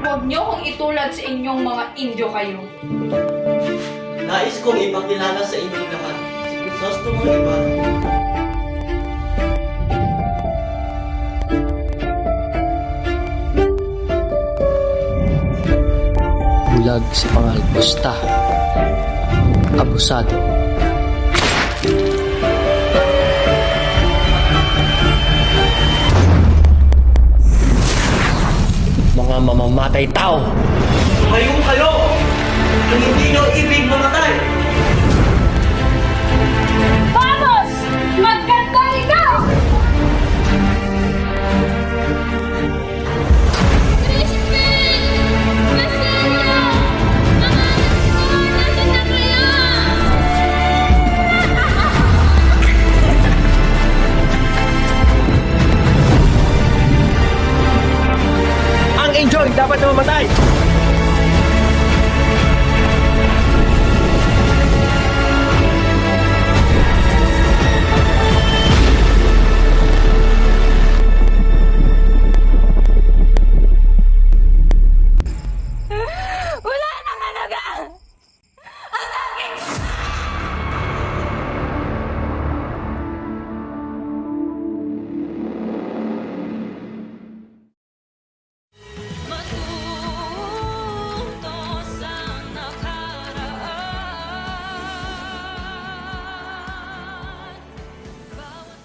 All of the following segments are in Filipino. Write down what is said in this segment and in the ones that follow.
Huwag niyo kong itulad sa inyong mga Indyo kayo. Nais kong ipakilala sa inyong lahat si Crisostomo Ibarra. Bulag sa pangalpusta, abusado. Mga mamamatay tao. Tumayo kayo! Ang hindi nyo ibig mamatay! Vamos! Magkanta ikaw! Crispin! Basilio! Mga anak ko, nasaan na kayo? Ang enjoy dapat na mamatay. Wala nang halaga! Ang aking... Matuto sa nakaraan. Bawat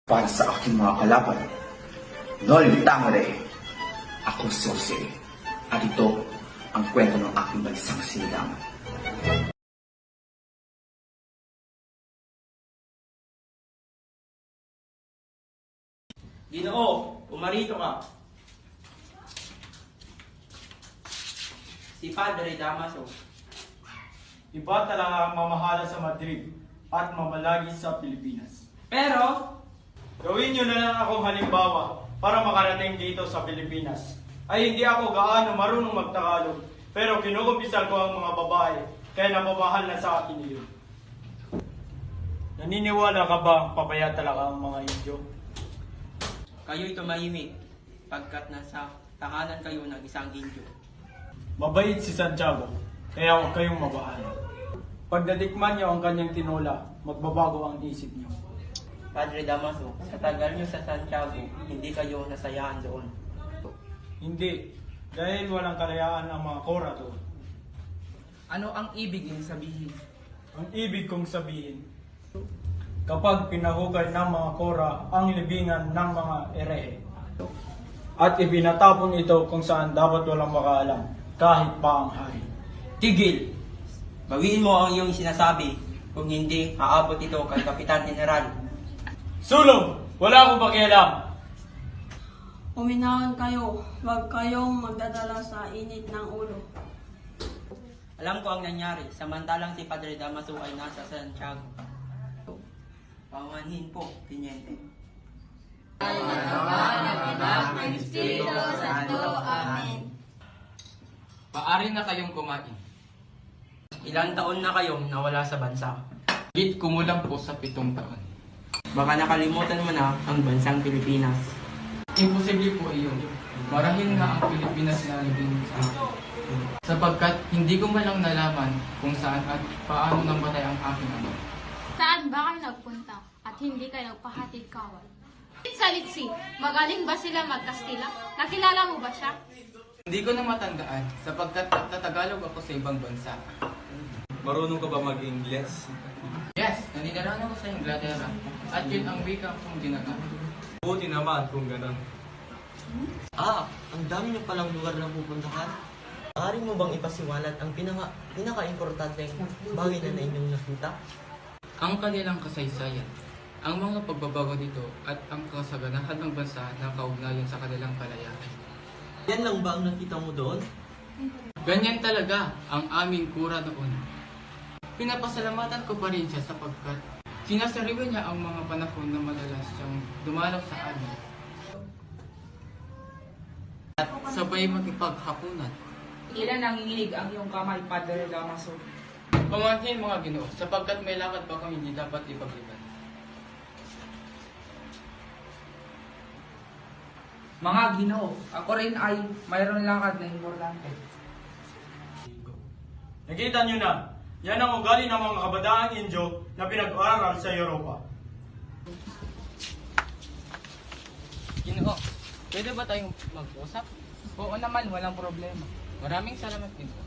Para sa aking mga kalaban, Noli Tangere, ako Sose, at ito ang kwento ng aking bansang sinigang. Ginoo, umarito ka. Si Padre Damaso. Iba talaga ang mamahala sa Madrid at mamalagi sa Pilipinas. Pero, Gawin nyo na lang akong halimbawa para makarating dito sa Pilipinas. Ay hindi ako gaano marunong magtagalog, pero kinukumpisal ko ang mga babae, kaya napamahal na sa akin iyon. Naniniwala ka ba pabaya talaga ang mga Indyo? kayo'y tumahimik pagkat nasa takanan kayo ng isang Indyo. Mabait si Santiago, kaya huwag kayong mabahala. Pag natikman niyo ang kanyang tinola, magbabago ang isip niyo. Padre Damaso, sa tagal nyo sa Santiago, hindi kayo nasayaan doon. Hindi, dahil walang kalayaan ang mga kora doon. Ano ang ibig niyong sabihin? Ang ibig kong sabihin, kapag pinahugay ng mga kora ang libingan ng mga erehe, at ibinatapon ito kung saan dapat walang makaalam, kahit pa ang hari. Tigil! Bawiin mo ang iyong sinasabi, kung hindi, aabot ito kay Kapitan General. Sulong! Wala akong pakialam! Uminahan kayo, huwag kayong magdadala sa init ng ulo. Alam ko ang nangyari, samantalang si Padre Damaso ay nasa Santiago. Pamanhin po, Tiniente. Espiritu Santo. Amen. Paari na kayong kumain. Ilang taon na kayong nawala sa bansa? Higit kumulang po sa 7 taon. Baka nakalimutan mo na ang bansang Pilipinas. Imposible po iyon. Marahil nga ang Pilipinas na naging sa akin. Sapagkat hindi ko man lang nalaman kung saan at paano namatay ang aking ama. Saan ba kayo nagpunta at hindi kayo nagpahatid kawal? Sa Litsi, magaling ba sila magkastila? Nakilala mo ba siya? Hindi ko na matandaan sapagkat nagtatagalog ako sa ibang bansa. Marunong ka ba mag-Ingles? Yes, naninirahan ako sa Inglaterra at yun ang wika kong ginagamit. Buti naman kung gano'n. Ang dami niyo palang lugar na pupuntahan. Maaari mo bang ipasiwalat ang pinaka-importanteng bagay na inyong nakita? Ang kanilang kasaysayan, ang mga pagbabago dito at ang kasaganahan ng bansa na kaugnayan sa kanilang kalayaan. Yan lang ba ang nakita mo doon? Ganyan talaga ang aming kura noon. Pinapasalamatan ko pa rin siya sapagkat sinasariwa niya ang mga panahon na madalas siyang dumalaw sa amin. At sabay makipaghapunan. Ilan nanginginig ang iyong kamay, Padre Damaso? Pamanhin mga Ginoo, sapagkat may lakad pa kami hindi dapat ipagliban. Mga Ginoo, ako rin ay mayroon lakad na importante. Nakita nyo na, yan ang ugali ng mga kabataang Indio na pinag-aaral sa Europa. Ginoo, pwede ba tayong mag-usap? Oo naman, walang problema. Maraming salamat, Ginoo.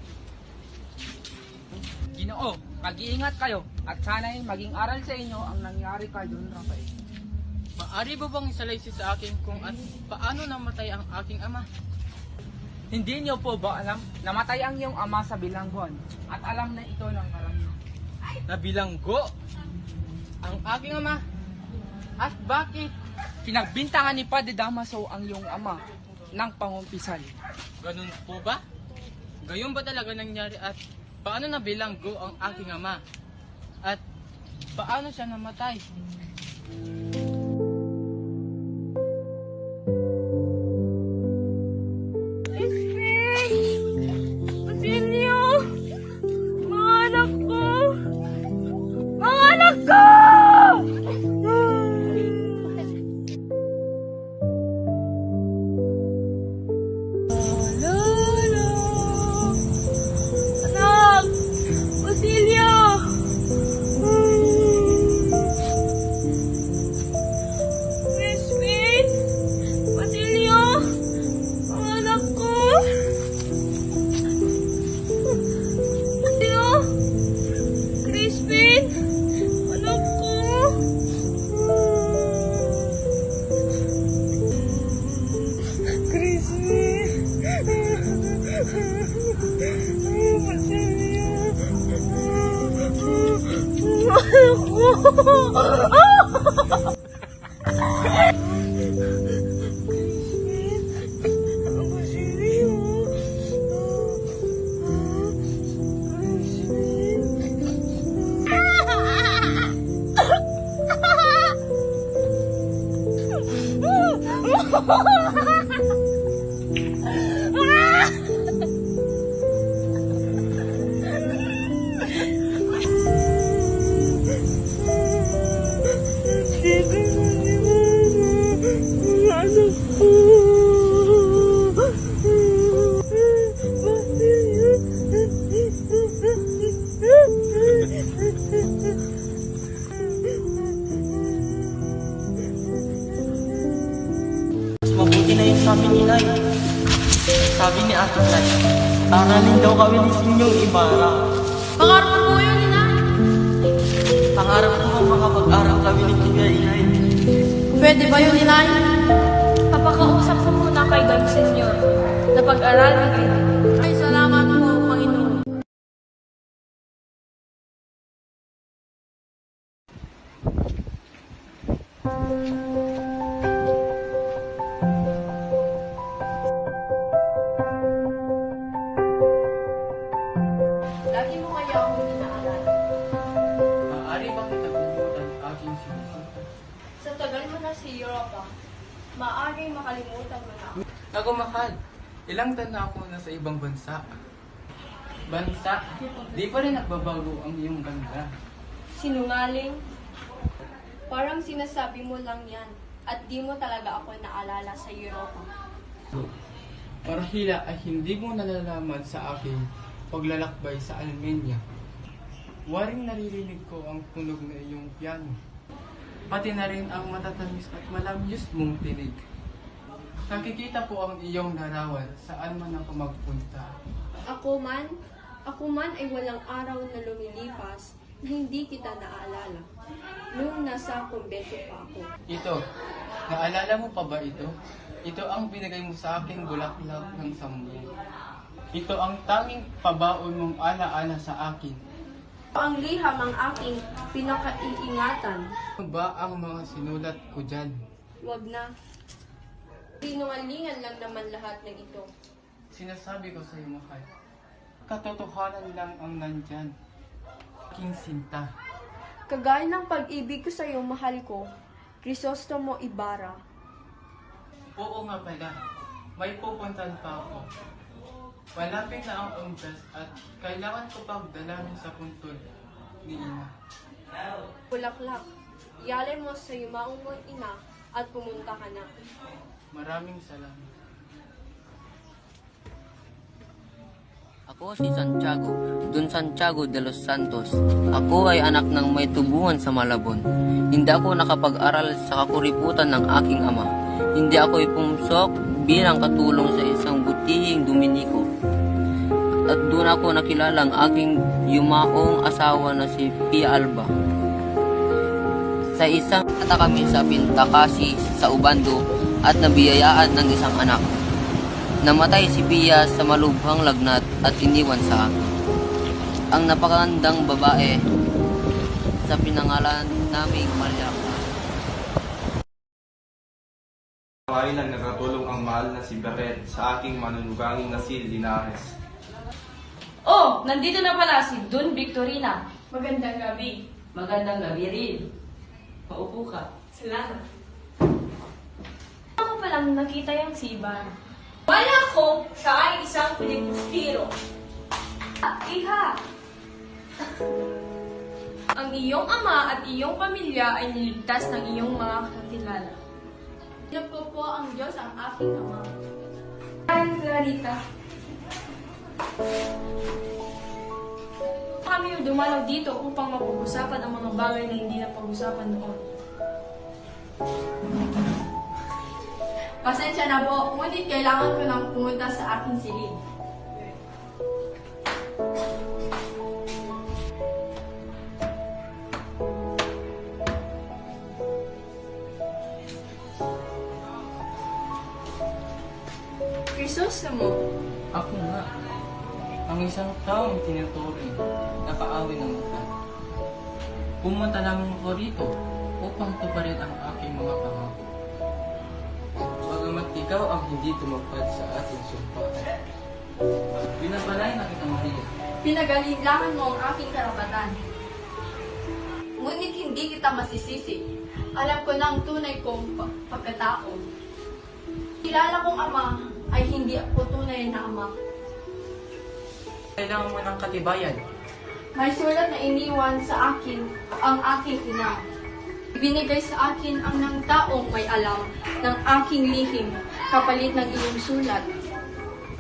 Ginoo, mag-iingat kayo at sana'y maging aral sa inyo ang nangyari kay Don Rafael. Maari ba bang isalaysay sa akin kung paano namatay ang aking ama? Hindi niyo po ba alam, namatay ang iyong ama sa bilangguan at alam na ito ng karamihan. Nabilanggo ang aking ama? At bakit? Pinagbintangan ni Padre Damaso ang iyong ama ng pangumpisal. Ganun po ba? Gayon ba talaga nangyari at paano nabilanggo ang aking ama? At paano siya namatay? Basilio! Mga anak ko! Mga anak ko! Lolo! Anak! Basilio! Crispin! Basilio! Mga anak ko! Basilio! Crispin! Anak ko! Crispin! Mas mabuti na yun sa amin, inay. Sabi ni Ate Fly, aralin daw kami ni Sinyong Ibarra. Pangarap mo po yun, inay. Pangarap ko ang makapag-aral kami ni Kuya, inay. Pwede ba yun, inay? Papakausap ko muna kay God, Senyor, na pag-aralin kayo. Ay, salamat po, Panginoon. Lagi mo kaya akong inaalala. Maaari bang itagubutan aking sinusunod? Sa tagal mo na sa Europa, maaaring makalimutan mo na. Ako mahal, ilang taon na ako nasa ibang bansa. Bansa, di pa rin nagbabago ang iyong ganda. Sinungaling? Parang sinasabi mo lang yan at di mo talaga ako naalala sa Europa. Marahila ay hindi mo nalalaman sa aking paglalakbay sa Armenia. Waring naririnig ko ang tunog na iyong piano. Pati na rin ang matatamis at malamyos mong tinig. Nakikita po ang iyong larawan saan man ako magpunta. Ako man ay walang araw na lumilipas, hindi kita naalala. Nung nasa kumbento pa ako. Ito, naalala mo pa ba ito? Ito ang binigay mo sa aking bulaklak ng sambo. Ito ang tanging pabaon mong alaala sa akin. Ang liham ang aking pinakaiingatan. Ano ba ang mga sinulat ko dyan? Wag na. Sinungalingan lang naman lahat ng ito. Sinasabi ko sa iyo, mahal. Katotohanan lang ang nandyan. Aking sinta. Kagaya ng pag-ibig ko sa iyo, mahal ko, Crisostomo Ibarra. Oo nga pala. May pupuntan pa ako. Malapit na ang oras at kailangan ko pang dalawin sa puntod ni Ina. Bulaklak, iyalin mo sa yumaong mong ina at pumunta ka na. Maraming salamat. Ako si Santiago, Don Santiago de los Santos. Ako ay anak ng may tubuhan sa Malabon. Hindi ako nakapag-aral sa kakuriputan ng aking ama. Hindi ako ipumsok bilang katulong sa isang butihing Dominiko. At doon ako nakilala ang aking yumaong asawa na si Pia Alba. Sa isang kata kami sa Pintakasi sa Ubando at nabiyayaan ng isang anak. Namatay si Pia sa malubhang lagnat at iniwan sa akin. Ang napakagandang babae sa pinangalan naming Maria. Ngayon ang nakatulong ang mahal na si Beret sa aking manunugangin na si Linares. Oh, nandito na pala si Don Victorina. Magandang gabi. Magandang gabi rin. Paupo ka. Salamat. Ako palang nakita yung si Ibarra. Wala ko siya ay isang Pilipustiro. Iha! Ang iyong ama at iyong pamilya ay niligtas ng iyong mga kakilala. Pinagpo po ang Diyos ang aking ama. Ay, Clarita. Kami yung dumalaw dito upang mapag-usapan ang mga bagay na hindi napag-usapan noon. Pasensya na po, ngunit kailangan ko nang pumunta sa aking silid. Crisostomo, Ako nga, ang isang taong tinuturing na kaawin ng mutan. Pumunta lamang ako rito upang tuparin ang aking mga pangako. Bagamat ikaw ang hindi tumupad sa ating sumpaan. Binabalay na kita, Maria. pinagalinlangan mo ang aking karapatan. Ngunit hindi kita masisisi. Alam ko na ang tunay kong pagkatao. Kilala kong ama ay hindi ako tunay na ama. Kailangan mo ng katibayan. May sulat na iniwan sa akin ang aking ina. Ibinigay sa akin ang ng taong may alam ng aking lihim kapalit ng iyong sulat.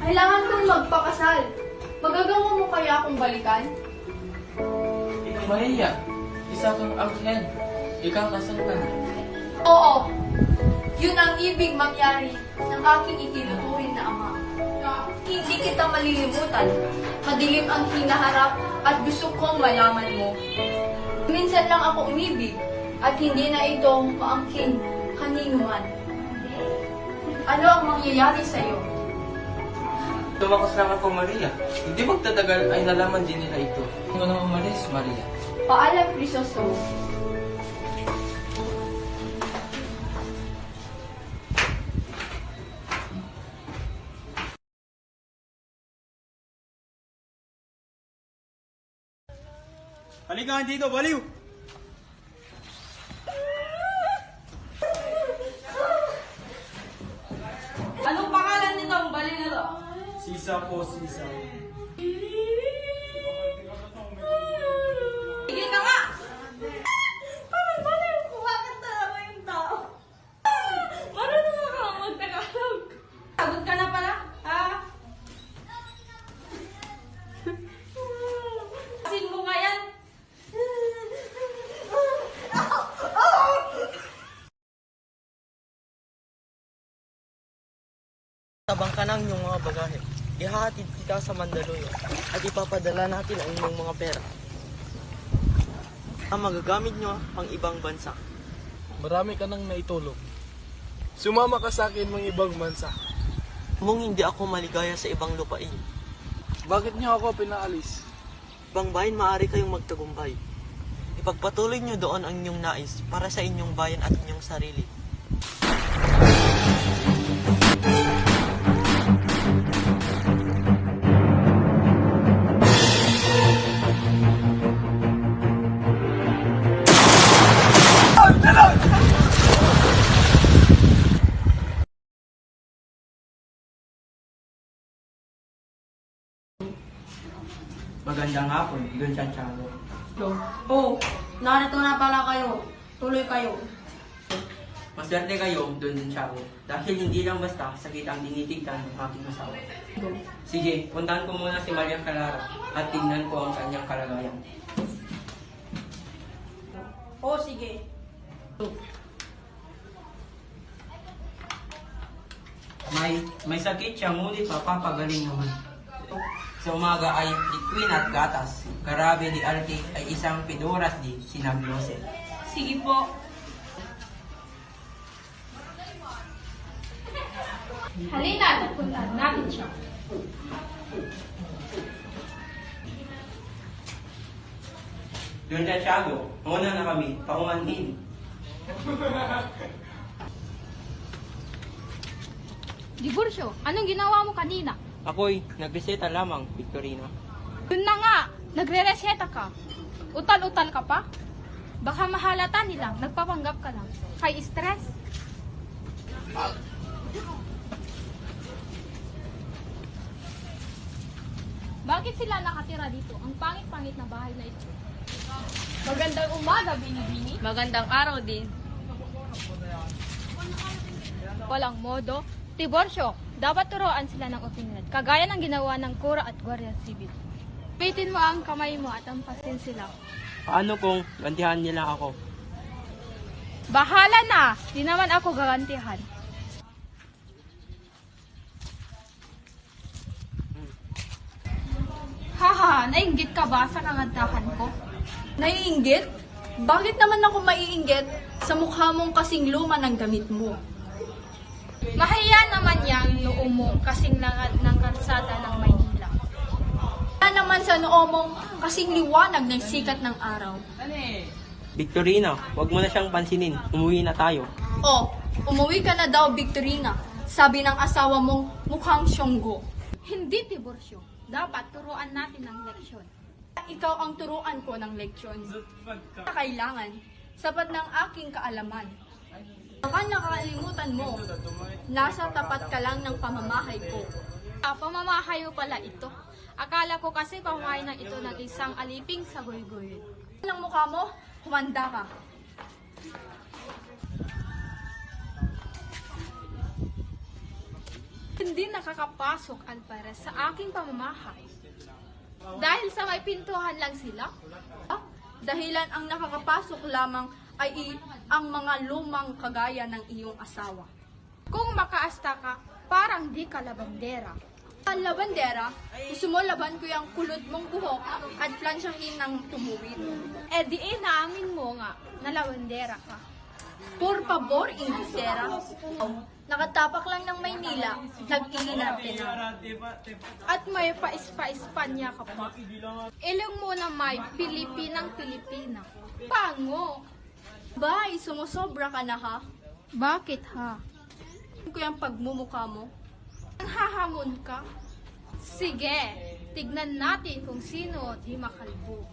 Kailangan kong magpakasal. Magagawa mo kaya akong balikan? Maria, isa kang anghel. Ikakasal ka na. Oo. Yun ang ibig mangyari ng aking itinuturing na ama. Hindi kita malilimutan. Madilim ang hinaharap at gusto kong malaman mo. Minsan lang ako umibig at hindi na ito maangkin kanino man. Ano ang mangyayari sa'yo? Tumakas lang ako, Maria. Hindi magtatagal ay nalaman din nila ito. Hindi ko na umalis, Maria. Paalam, Crisostomo. Halika dito, baliw! Anong pangalan nito ang bali na to? Sisa po, sisa. Sige ka nga! Parang bali ko bakit talaga yung tao? Marunong ka mag-Tagalog. Sagot ka na pala, ha? Asin mo nga yan. Tabang ka ng iyong mga bagahe. Ihahatid kita sa Mandaluyong at ipapadala natin ang inyong mga pera. Ang magagamit nyo pang ibang bansa. Marami ka nang naitulong. Sumama ka sa akin mga ibang bansa. Mong hindi ako maligaya sa ibang lupain. Bakit niyo ako pinaalis? Ibang bayan maaari kayong magtagumpay. Ipagpatuloy nyo doon ang inyong nais para sa inyong bayan at inyong sarili. Magandang hapon, Don Santiago. Oh, narito na pala kayo. Tuloy kayo. Maswerte kayo, Don Santiago, dahil hindi lang basta sakit ang tinitignan ng aking asawa. Sige, puntahan ko muna si Maria Clara at tingnan ko ang kanyang kalagayan. O, sige. May sakit siya, ngunit mapapagaling naman. Sa umaga ay liquin at gatas. Karabe di arte ay isang pidoras di sinaglose. Sige po. Halina, puntahan natin siya. Don Santiago, muna na kami, paumanhin. Divorcio, anong ginawa mo kanina? Ako'y nagreseta lamang, Victorina. Yun na nga, nagre-reseta ka. Utal-utal ka pa? Baka mahalata nilang, nagpapanggap ka lang. Kay stress? Bakit sila nakatira dito? Ang pangit-pangit na bahay na ito. Magandang umaga, Bini-Bini. Magandang araw din. Walang modo. Divorcio, dapat turuan sila ng opinion. Kagaya ng ginawa ng Kura at Guardia Civil. Pitin mo ang kamay mo at ampasin sila. Paano kung gantihan nila ako? Bahala na! Di naman ako gagantihan. Haha, nainggit ka ba sa kagandahan ko? Naiinggit? Bakit naman ako maiinggit sa mukha mong kasing luma ng damit mo? Mahiya naman yang noo mo kasing langad ng kalsada ng Maynila. Kaya naman sa noo mong kasing liwanag ng sikat ng araw. Victorina, wag mo na siyang pansinin. Umuwi na tayo. Oh, umuwi ka na daw, Victorina. Sabi ng asawa mong mukhang syonggo. Hindi, Tiburcio. Dapat turuan natin ng leksyon. Ikaw ang turuan ko ng leksyon. Kailangan, sapat ng aking kaalaman. Baka nakalimutan mo, nasa tapat ka lang ng pamamahay ko. Pamamahay mo pala ito. Akala ko kasi pamamahay ng ito ng isang aliping sa goy-goy. Ang mukha mo, humanda ka. Hindi nakakapasok, Alvarez, sa aking pamamahay. Dahil sa may pintuhan lang sila? Dahilan ang nakakapasok lamang ay ang mga lumang kagaya ng iyong asawa. Kung makaasta ka, parang di ka labandera. Ang labandera, gusto mo laban ko yung kulot mong buhok at plansyahin ng tumuwid. Eh di inaamin mo nga na labandera ka. Por favor, Ingisera. Nakatapak lang ng Maynila, nag-iinarte na. At may paispa-Espanya ka pa. Ilong mo na may Pilipinang-Pilipina. Pango! Bay, sumusobra ka na ha? Bakit ha? Ko yung pagmumukha mo. Ang hahamon ka? Sige, tignan natin kung sino di makalbo.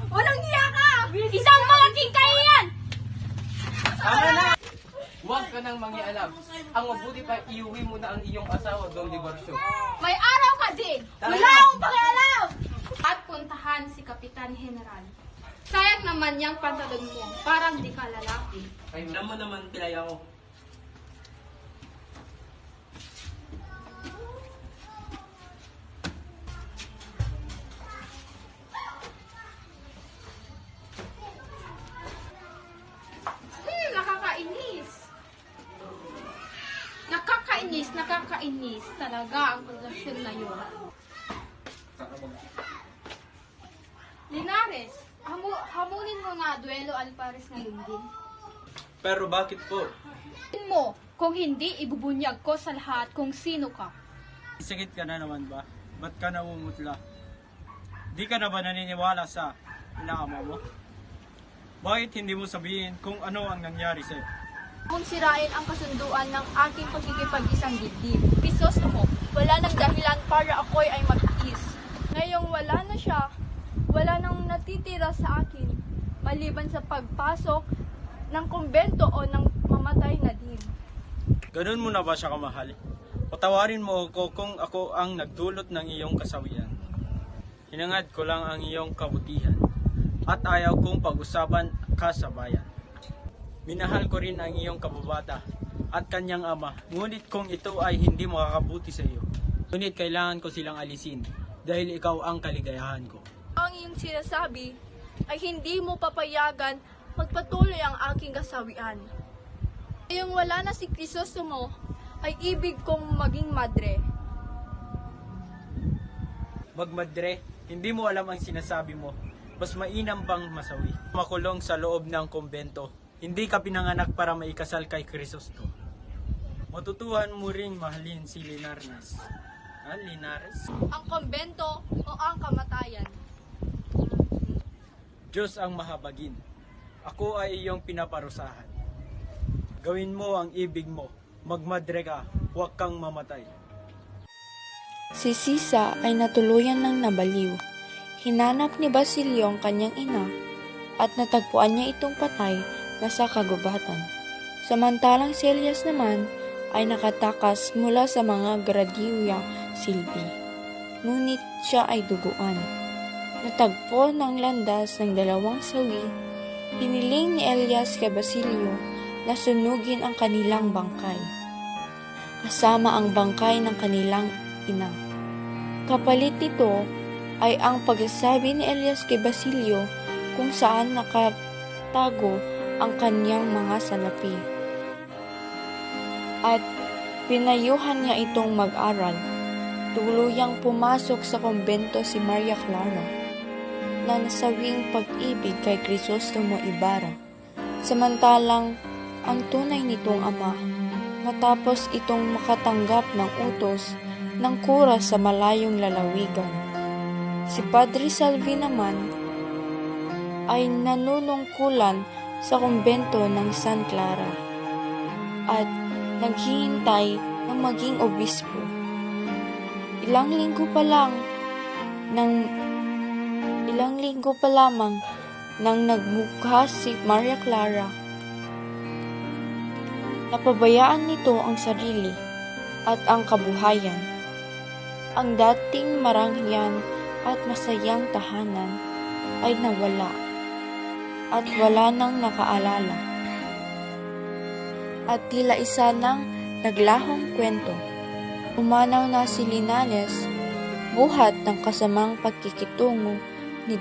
Walang hiya ka! Isang mga kingkayan! Tama na! Huwag ka nang mangialam. Ang mabuti pa, iuwi mo na ang iyong asawa, Don Divorcio. May araw ka din! Tama Wala na. akong pakialam! At puntahan si Kapitan General. Sayang naman yung pantalon mo, parang di ka lalaki. Ay, alam mo naman, pilay ako. Nakakainis. Nakakainis talaga ang relasyon na yun. Linares, hamunin mo nga duelo Alvarez ngayon din. Pero bakit po? Hamunin mo, kung hindi, ibubunyag ko sa lahat kung sino ka. Sakit ka na naman ba? Ba't ka namumutla? Di ka na ba naniniwala sa inaama mo? Bakit hindi mo sabihin kung ano ang nangyari sa'yo? Kung sirain ang kasunduan ng aking pagkikipag-isang dibdib. Pisos mo, wala nang dahilan para ako'y ay mag-is. Ngayong wala na siya, wala nang natitira sa akin, maliban sa pagpasok ng kumbento o ng mamatay na din. Ganun mo na ba siya kamahal? Patawarin mo ako kung ako ang nagdulot ng iyong kasawian. Hinangad ko lang ang iyong kabutihan at ayaw kong pag-usapan ka sa bayan. Minahal ko rin ang iyong kababata at kanyang ama. Ngunit kung ito ay hindi makakabuti sa iyo, ngunit kailangan ko silang alisin dahil ikaw ang kaligayahan ko. Ang iyong sinasabi ay hindi mo papayagan magpatuloy ang aking kasawian. Ngayong wala na si Crisostomo, ay ibig kong maging madre. Magmadre, hindi mo alam ang sinasabi mo. Mas mainam pang masawi. Makulong sa loob ng kumbento. Hindi ka pinanganak para maikasal kay Crisostomo. Matutuhan mo ring mahalin si Linares. Linares? Ang kumbento o ang kamatayan. Diyos ang mahabagin. Ako ay iyong pinaparusahan. Gawin mo ang ibig mo. Magmadre ka, huwag kang mamatay. Si Sisa ay natuluyan ng nabaliw. Hinanap ni Basilio ang kanyang ina at natagpuan niya itong patay na sa kagubatan. Samantalang si Elias naman ay nakatakas mula sa mga gradiuya silbi. Ngunit siya ay duguan. Natagpo ng landas ng dalawang sawi, hiniling ni Elias kay Basilio na sunugin ang kanilang bangkay, kasama ang bangkay ng kanilang ina. Kapalit nito ay ang pagsasabi ni Elias kay Basilio kung saan nakatago ang kanyang mga salapi. At pinayuhan niya itong mag-aral. Tuluyang pumasok sa kumbento si Maria Clara na nasawing pag-ibig kay Crisostomo Ibarra. Samantalang ang tunay nitong ama, matapos itong makatanggap ng utos ng kura sa malayong lalawigan. Si Padre Salvi naman ay nanunungkulan sa kumbento ng San Clara at naghihintay ng maging obispo. Ilang linggo pa lamang nang nagmukha si Maria Clara, napabayaan nito ang sarili at ang kabuhayan. Ang dating marangyan at masayang tahanan ay nawala at wala nang nakaalala. At tila isa ng naglahong kwento, umanaw na si Linares buhat ng kasamang pagkikitungo ni